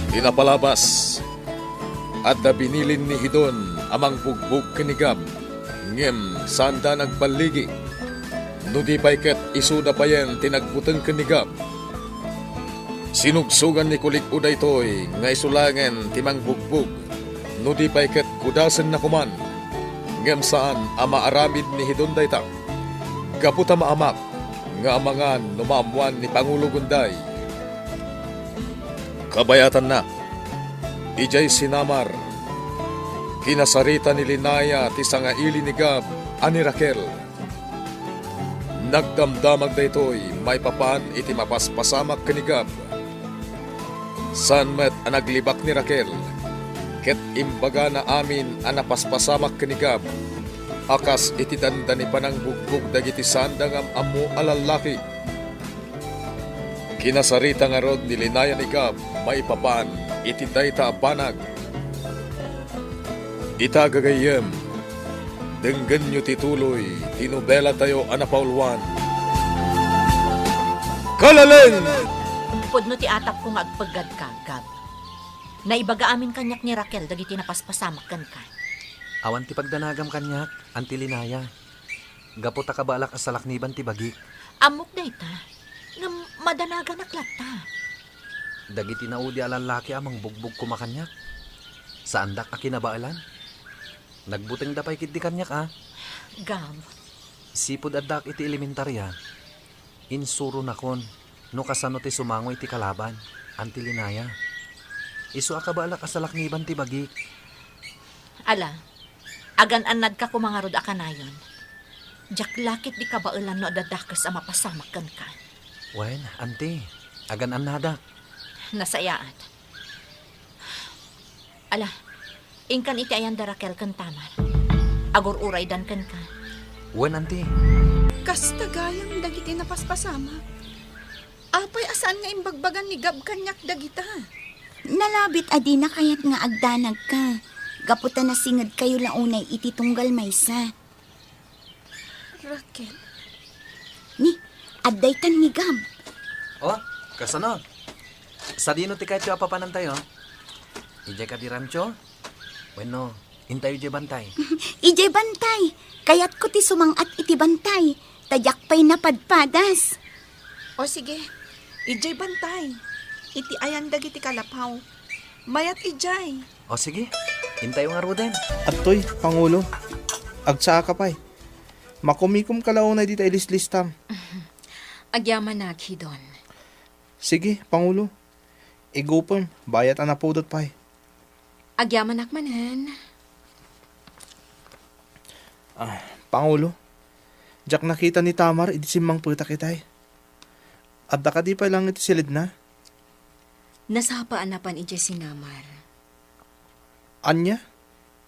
Pinapalabas at binilin ni Hidon amang bugbog kanigam ngem sanda nagbaligi. No di pa'y ket isuda pa yan tinagbuteng kanigam. Sinugsugan ni kulik uday toy nga isulangan timang bugbog. No di pa'y ket kudasen na kuman ngem saan ama aramid ni Hidon dayta. Kaputa maamak nga amangan numamuan ni Pangulo Gunday. Kabayatan na, ijay sinamar, kinasarita ni Linaya ti sangaili ni Gab ani Raquel. Nagdamdamag daytoy may papan iti mapaspasamak ni Gab. San met anaglibak ni Raquel, ket imbaga na amin anapaspasamak ni Gab. Akas iti dandani panang bugbog dagiti sandang amu alalaki. Kinasarita nga rod ni Linaya ni Gab may papan iti dayta banag. Itagagayem, denggan nyo tituloy, tinubela tayo anapaulwan. Kalaleng! Pudno ti atap ko nga agpagad ka, Gab. Naibaga amin kanyak ni Raquel dagiti napaspasamak kan ka. Awan ti pagdanagam kanyak, anti Linaya. Gapo ta kabalak asalakniban ti bagi. Amok dayta, nga madanagan aklata. Dagiti naudi alalaki amang bugbog kumakanyak. Saan dak akinabaalan? Nagbuteng dapay kit di kanyak Gab, Sipod addak iti elementarya. Insuro nakon, no kasano ti sumangoy ti kalaban, anti Linaya. Isu akabalak asalakniban ti bagi. ala, agan-anad ka kumangarod akanayon. Jak lakit di kabailan no adadakas ang mapasamak kan ka. Wen, anti, agan anada. Nasayaat. Ala, ingkan iti ayan da Raquel kan tamar. Agor uray dan kan ka. Wen, anti. Kasta gayang dagiti napaspasama. Apay asaan nga imbagbagan ni Gab kanyak dagita. Nalabit adi na kayat nga agdanag ka. Gaputa na singad kayo launay iti tunggal maysa. Raquel, Ni, adday tan ni Gab. Oh, kasano? Sa dino ti kayo apapanan tayo? Ijay ka di rancho? Bueno, intayo di bantay. Ijay bantay. Kayat ko ti sumangat iti bantay. Tadyak pa'y napadpadas. o sige, ijay bantay. Iti ayan dagiti kalapaw. Mayat ijay. O sige, intayo nga Ruden. Atoy, Pangulo. Agtsaa ka pa'y. Makumikom kalaunay dita ilis-listam. Agyaman na, Hidon. Sige, Pangulo. Igupon, bayat anapudot pa'y. Agyaman akmanan. Pangulo, jak nakita ni Tamar, iti simang puta kitay. At ka di pa lang iti silid na. Nasapaan na pan ije sinamar. Anya?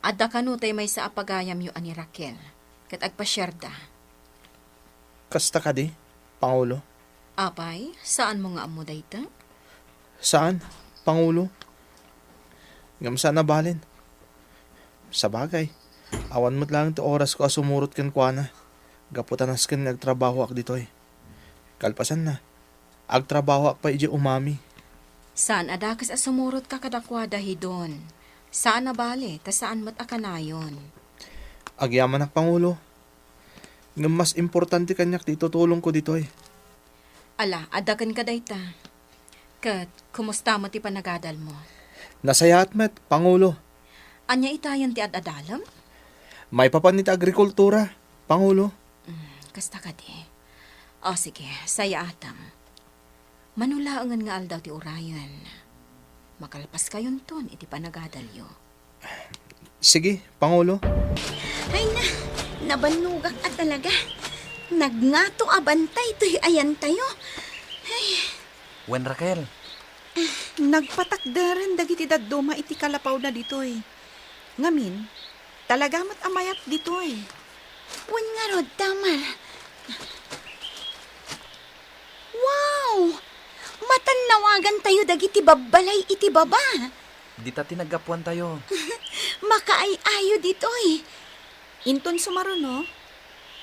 Adda kanutay may sa apagayam yu ani Raquel. Kat agpasyerda. Kasta ka di, Pangulo. Apay, saan mo nga amo dayta? Saan, Pangulo? Ngamsa na balin. Sa bagay, awan mo't lang ito oras ko asumurot kan kwa na. Gaputanas kan nagtrabaho ak ditoy. Kalpasan na. Agtrabaho ak pa iji umami. Saan adakas asumurot ka kadakwada Hidon? Saan na bale, ta saan mat akanayon? Agyaman ak Pangulo. Ngam mas importante kanyak dito tulong ko ditoy. Ala, adakan ka dayta. Kat, kumusta mo ti panagadal mo? Nasayat met, Pangulo. Anya itayan ti adadalam? May papanit agrikultura, Pangulo. Kasta ka di. O sige, saya atam. Manulaangan nga aldaw ti urayan. Makalpas kayon ton, iti panagadalyo. Sige, Pangulo. Ay na, nabanugak at talaga. Nagngato abantay to'y ayan tayo. Wen, Raquel. Nagpatakdaran dagiti dadduma iti kalapaw na ditoy. Ngamin, talagamat amayat ditoy. Wan nga rod, Tamar. Wow! Matannawagan tayo dagiti babbalay iti baba. Di ta tinagapuan tayo. Makaay-ayo ditoy. Inton sumaro no,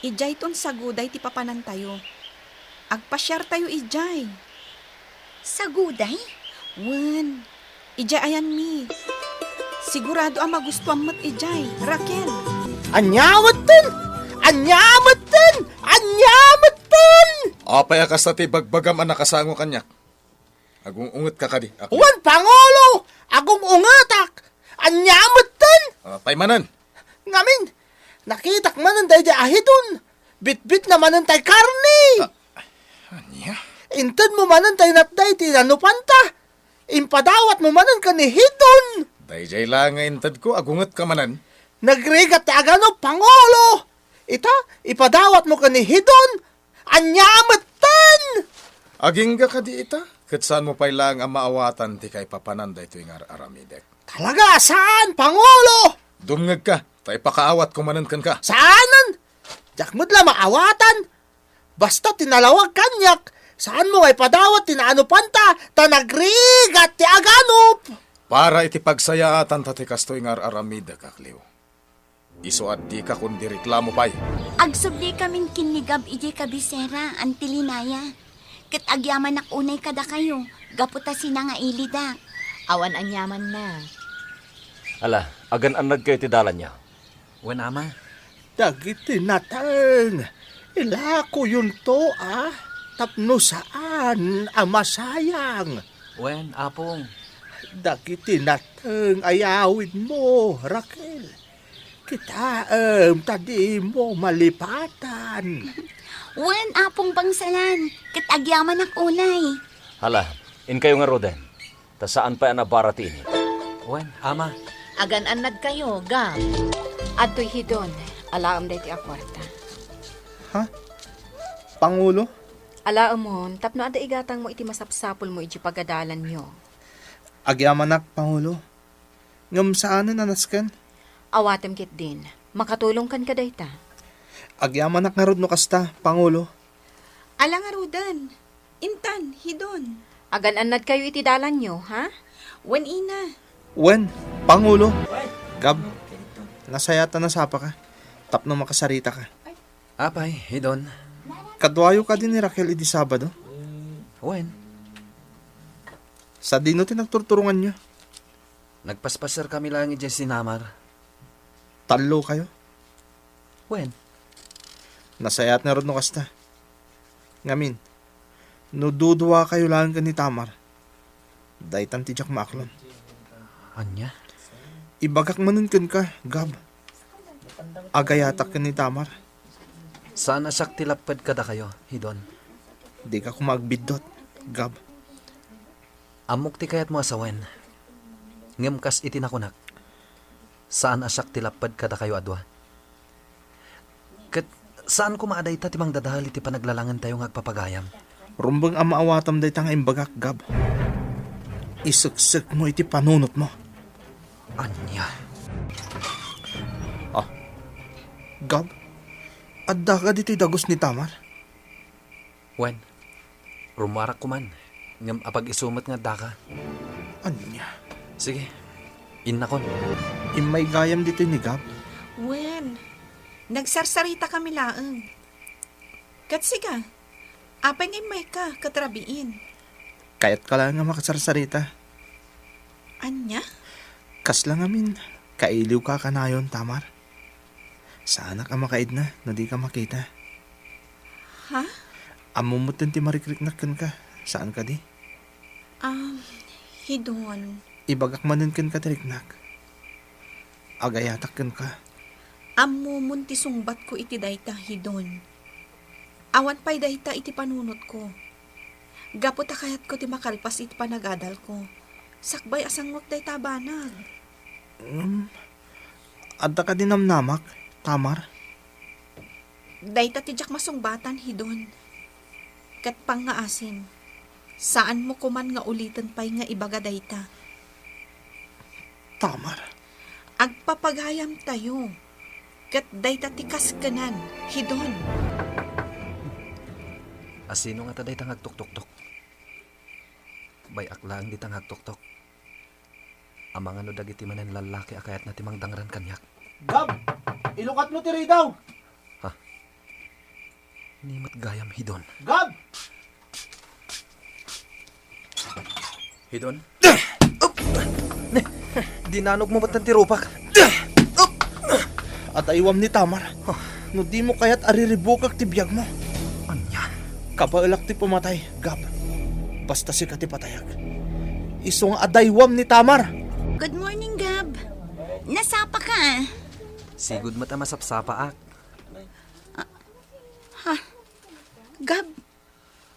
ijay ton saguday ti papanan tayo. Agpasyar tayo ijay. Sa guday? Wen, Ijay ayan mi. Sigurado ang magustuhan mo't ijay, Raquel. Anyamatan! Anyamatan! Anyamatan! Apay akas na ti bagbagam ang nakasango kanyak. Agong unget ka kadi. Ako. Wan, Pangulo! Agong ungatak! Anyamatan! Apay manan. Ngamin, nakitak man ang day ahidon. Bit-bit naman ang tay karni. Anya? Intad mo man ang tay natday tinanupanta. Impadawat mo man ang kanihidon. Dayjay lang nga intad ko, agunget ka manan. Nagrigat ti agano, Pangulo! Ita, ipadawat mo kanihidon. Anyamatan! Aging ka kadi ita. Kat saan mo pa'y lang ang maawatan ti kay papananda ito yung aramidek. Talaga, saan, Pangulo? Dumngag ka, tay pakaawat kumanan kan ka. Saanan? Diyak mo't la maawatan. Basta tinalawag kanyak. Saan mo ay padawat tinaanupanta ta nagrigat ti aganop. Para iti pagsayaatan tati kasto yung aramida kakliw. Iso at di ka kundi reklamo pa'y. Agsubli kamin kinigab ije kabisera, antilinaya. Ket agyaman nak unay kada kayo, gaputa sina nga ilidak. Awan ang yaman na. Ala, agan an nagkayo ti dalan niya. Wen, ama. Dagiti natang. Ilako yun to, ah. Tapno saan, ama sayang. Wen, apong. Dagiti natang ayawin mo, Raquel. Kita, tadi mo malipatan. Wen apong bangsalan, ket agyaman nak unay. Hala, in kayo nga roden. Ta saan pa ang nabarati ini? Wen, ama. Agan-anad kayo, Gab. Adto'y hidon, alaam day ti akwarta. Pangulo? Alaam mo, tapno ada igatang mo iti masapsapol mo iti pagadalan nyo. Agyamanak, Pangulo. Ngam saan na naskan? Awatem kit din, makatulong kan kadayta. Agyamanak nga rod no kasta, Pangulo. Alang arudan. Intan, hidon. Agan-anad kayo iti dalan nyo, ha? Wen ina. Wen, Pangulo. Gab, nasayata na sapa ka. Tapno makasarita ka. Apay, hidon. Kadwayo ka din ni Raquel idi Sabado. Wen, Sa dino tinagturturungan nyo. nagpaspasar kami lang ije sinamar. Talo kayo. Wen, Nasayat na rod no kasta. Ngamin, no dudwa kayo lang ka ni Tamar. Daytan ti Jack Maklon. anya? Ibagak manunkan ka, Gab. Agayatak ka ni Tamar. Saan asak tilapad kada kayo, hidon? Di ka kumagbidot, Gab. Amok ti kayat mo asawen. Ngem kas iti nakunak. Saan asak tilapad kada kayo adwa? Kat saan ko maaday ta timang dadahal iti panaglalangan tayo ngagpapagayam? Rumbang ang maawatam day tanga imbagak, Gab. Isuksik mo iti panunot mo. Anya? Gab, adda ka dito'y dagos ni Tamar. Wen, rumarak ko man. Ngem apag isumat nga daka. Anya, Sige, innakon. imay gayam dito'y ni Gab. Wen, nagsarsarita kami laeng. Katsiga, apay ngay may ka katrabiin. Kayat ka lang nga makasarsarita. Anya? Kas lang amin, kailiw ka kanayon, Tamar. Sana ka makaid na di ka makita. Ha? Amumutin ti marikriknakan ka. Saan ka di? Hidon. Ibagak manunkan ka tiriknak. Agayatak ka. Amumun ti sungbat ko iti dayta, hidon. Awan pa'y dayta iti panunot ko. Gaputa kayat ko ti makalpas iti panagadal ko. Sakbay asangwag dayta banag. Adda ka din namnamak, Tamar. Dayta ti jak masungbatan, hidon. Kat pang nga asin. Saan mo kuman nga ulitan pa'y nga ibaga dayta. Tamar. Agpapagayam tayo. Kat dayta ti kaskanan, hidon. Asino nga taday tang hagtuktok-tok? Bay aklang di tang hagtuktok. Amang ano dagiti manen lalaki akayat na timang dangran kanyak. Gab! Ilukat mo tiri daw! Nimot gayam hidon. Gab! Hidon? Dinanog mo ba't ang tirupak? At ayawam ni Tamar. No di mo kaya't ariribukak ti biyag mo. Anya? Kabailak ti pumatay, Gab. Basta si kati patayag. Iso nga adaywam ni Tamar. Good morning, Gab. Nasapa ka ah. Sigud mata masapsapa ak. Gab,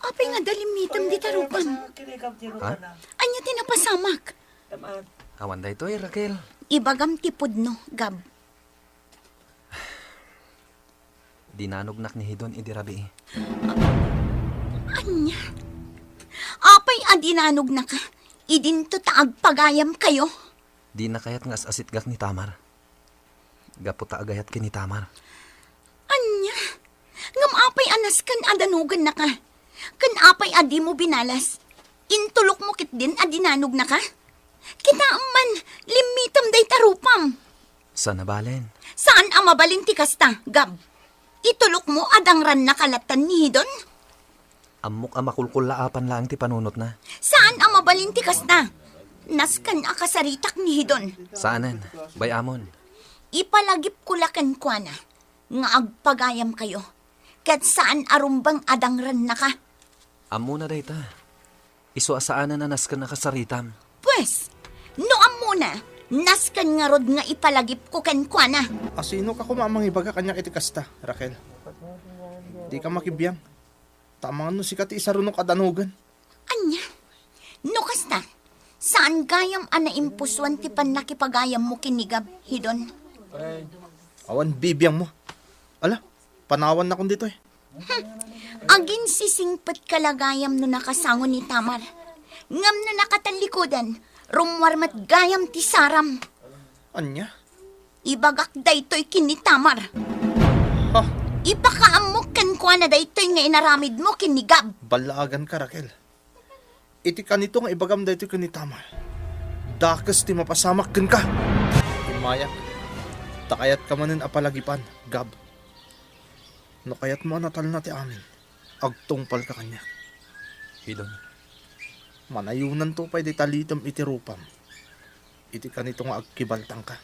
apay nga dalimitam di tarupan. Ha? Anya tinapasamak. Awan da ito eh, Raquel. Ibagam tipod no, Gab. Dinanog nak ni Hidon idirabi. Anya? Apay adinanog na ka. Idinto taag pagayam kayo. Di na kayat nga asit gak ni Tamar. Gaputa agayat ki ni Tamar. Anya? Ngam apay anas kan adanugan na ka. Kan apay adi mo binalas. Intulok mo kit din adinanog na ka. Kita man, limitam day tarupam. Sana balen? Saan ang mabalin ti kasta, Gab? Itulok mo adangran na kalatan ni Hidon? Amok ang makulkulaapan lang ti panunot na. Saan ang mabalin ti kasta? Naskan akasaritak ni Hidon. Saanan? Bayamon. Ipalagip kulakan kwa na. Nga agpagayam kayo. Kat saan arumbang adangran na ka? Amo na dayta. Iso asaanan na naskan nakasaritam. Pwes, noam muna. Naskan nga rod nga ipalagip ko kan kwa na. Asino ka kumamang ibaga kanya iti kasta, Raquel? Di ka makibiyang. Tamang no si kati isarunok adanugan. Anya? No kasta, saan gayam ana impuswan ti panakipagayam mo kinigab, Hidon? Awan bibiyang mo. Ala, panawan na kong dito eh. Agin sisingpet kalagayam no nakasangon ni Tamar. Ngam no nakatalikodan, rumwarmat gayam ti saram. Anya? Ibagak daytoy kini Tamar. Ha? Ipakaamok kan kwa na daytoy nga inaramid mo kinigab. Balaagan ka, Raquel. Iti ka nito nga ibagam dito ka ni Tamar. Dakas ti mapasamak kan ka. Imayak. Takayat ka manin apalagipan, Gab. No kayat mo natal na ti amin. Agtungpal ka kanya. Hidon. Manayunan to pa'y di talitam iti rupam. Iti ka nito nga agkibaltang ka.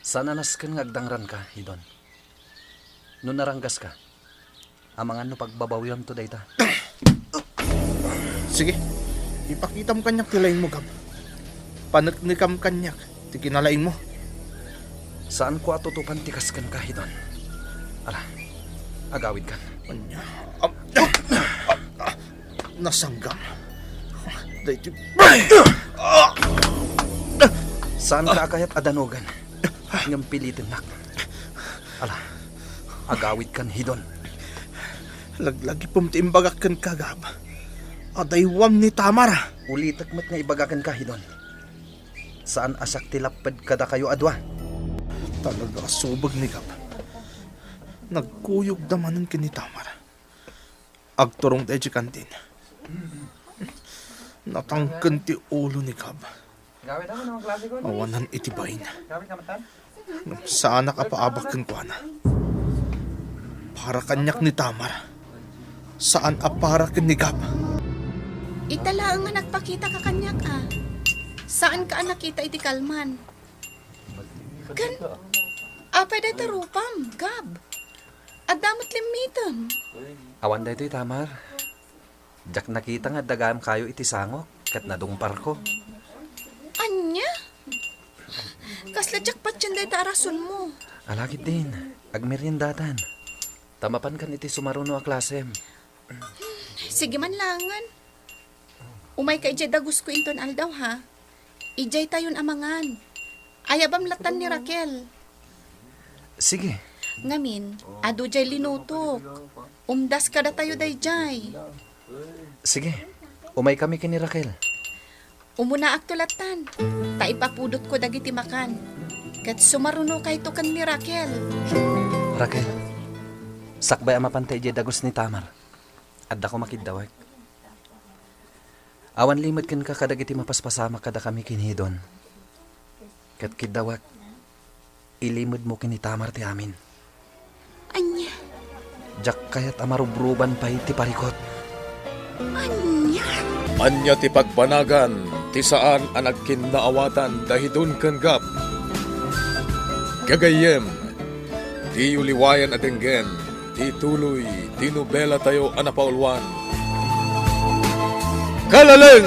Sana naskan nga agdangran ka, Hidon. No naranggas ka. Amangan no pagbabawyam to dayta. Sige, ipakitam kanyak tilayin mo, Gab. Panagnikam kanyak, ti kinalain mo. Saan ko atutupan tikaskan ka, Hidon? Ala, agawid kan. Anya? Nasanggam. Dahiti. Saan ka akayat adanugan? Ngam pilitin nak. Ala, agawid kan, Hidon. Laglagi pumtiimbagak kan ka, Gab. Adaywam ni Tamar. Ulitak mat nga ibagakan ka, Hidon. Saan asak tilapad kada kayo adwa? Talaga subag ni Gab. Nagkuyog damanan kin ni Tamar. Agturong tayo di kantin. Natangkan ti ulo ni Gab. Awanan itibayin. Saan nakapaabak kan kwa na? Para kanyak ni Tamar. Saan apara kan ni Gab? Itala nga nagpakita ka kanyak ah. Saan ka nakita iti kalman? Kan, apay day tarupam, Gab. Adamot limitam. Awan da ito'y Tamar. Jak nakita nga dagam kayo iti sangok, kat nadungpar ko. Anya? Kasladyak patyan day tarason mo. Alagit din, agmeryendatan. Tamapan kan iti sumaruno a klasem. Sige man langan. Umay ka ijay dagus ko inton aldaw ha. Ijay tayon amangan. Ayabam latan ni Raquel. Sige, Ngamin, ado jay linutok. Umdas ka da tayo day jay. sige. Umay kami kini Raquel. Umuna aktulatan. Ta ipapudot ko dagiti makan. Kat sumaruno kay to kan ni Raquel. Raquel, sakbay ang mapantay jay dagos ni Tamar. Adda ko makidawag. Awan limad kan ka kadagiti mapaspasama kada kami kinhidon. Kat kidawag, ilimod mo kini Tamar ti amin. Anya? Jak kayat amarubruban pa iti parikot. Anya? Anya ti pagpanagan ti saan ang nagkinaawatan dahidon kan gap. Gagayem, ti uliwayan at enggen, ti tuloy, ti nobela tayo anapaulwan. Kalaleng!